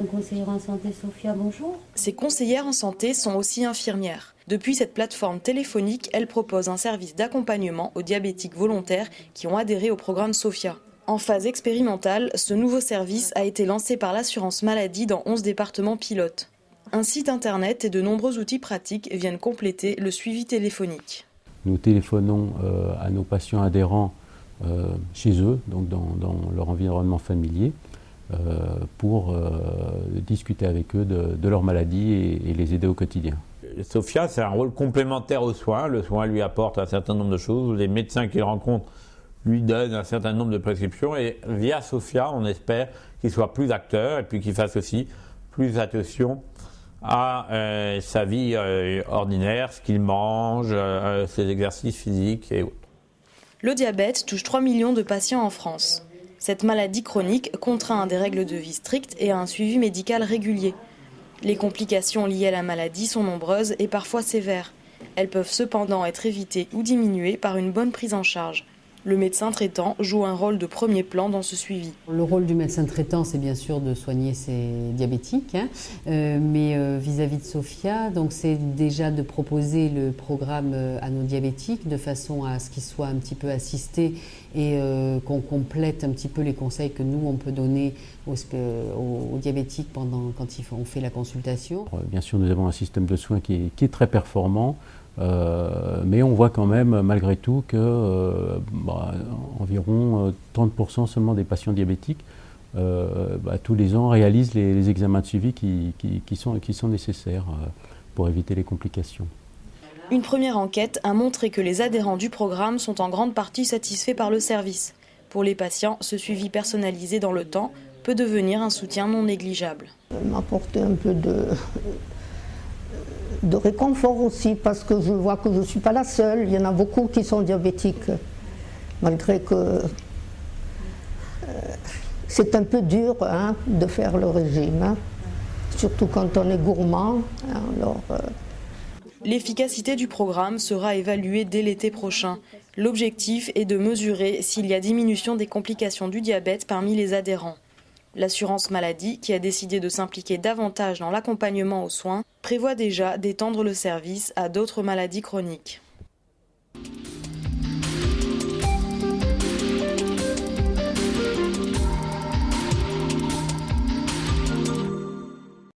conseillère en santé, Sophia, bonjour. Ces conseillères en santé sont aussi infirmières. Depuis cette plateforme téléphonique, elles proposent un service d'accompagnement aux diabétiques volontaires qui ont adhéré au programme Sophia. En phase expérimentale, ce nouveau service a été lancé par l'assurance maladie dans 11 départements pilotes. Un site internet et de nombreux outils pratiques viennent compléter le suivi téléphonique. Nous téléphonons à nos patients adhérents chez eux, donc dans leur environnement familier, pour discuter avec eux de leur maladie et les aider au quotidien. Sophia, c'est un rôle complémentaire aux soins. Le soin lui apporte un certain nombre de choses. Les médecins qu'il rencontre lui donnent un certain nombre de prescriptions. Et via Sophia, on espère qu'il soit plus acteur et puis qu'il fasse aussi plus attention à sa vie ordinaire, ce qu'il mange, ses exercices physiques et autres. Le diabète touche 3 millions de patients en France. Cette maladie chronique contraint à des règles de vie strictes et à un suivi médical régulier. Les complications liées à la maladie sont nombreuses et parfois sévères. Elles peuvent cependant être évitées ou diminuées par une bonne prise en charge. Le médecin traitant joue un rôle de premier plan dans ce suivi. Le rôle du médecin traitant, c'est bien sûr de soigner ces diabétiques, mais vis-à-vis de Sophia, donc c'est déjà de proposer le programme à nos diabétiques de façon à ce qu'ils soient un petit peu assistés et qu'on complète un petit peu les conseils que nous on peut donner aux diabétiques quand on fait la consultation. Bien sûr, nous avons un système de soins qui est très performant. Mais on voit quand même malgré tout que environ 30% seulement des patients diabétiques tous les ans réalisent les examens de suivi qui sont nécessaires pour éviter les complications. Une première enquête a montré que les adhérents du programme sont en grande partie satisfaits par le service. Pour les patients, ce suivi personnalisé dans le temps peut devenir un soutien non négligeable. M'apporter un peu de réconfort aussi, parce que je vois que je ne suis pas la seule. Il y en a beaucoup qui sont diabétiques, malgré que c'est un peu dur de faire le régime, surtout quand on est gourmand. L'efficacité du programme sera évaluée dès l'été prochain. L'objectif est de mesurer s'il y a diminution des complications du diabète parmi les adhérents. L'assurance maladie, qui a décidé de s'impliquer davantage dans l'accompagnement aux soins, prévoit déjà d'étendre le service à d'autres maladies chroniques.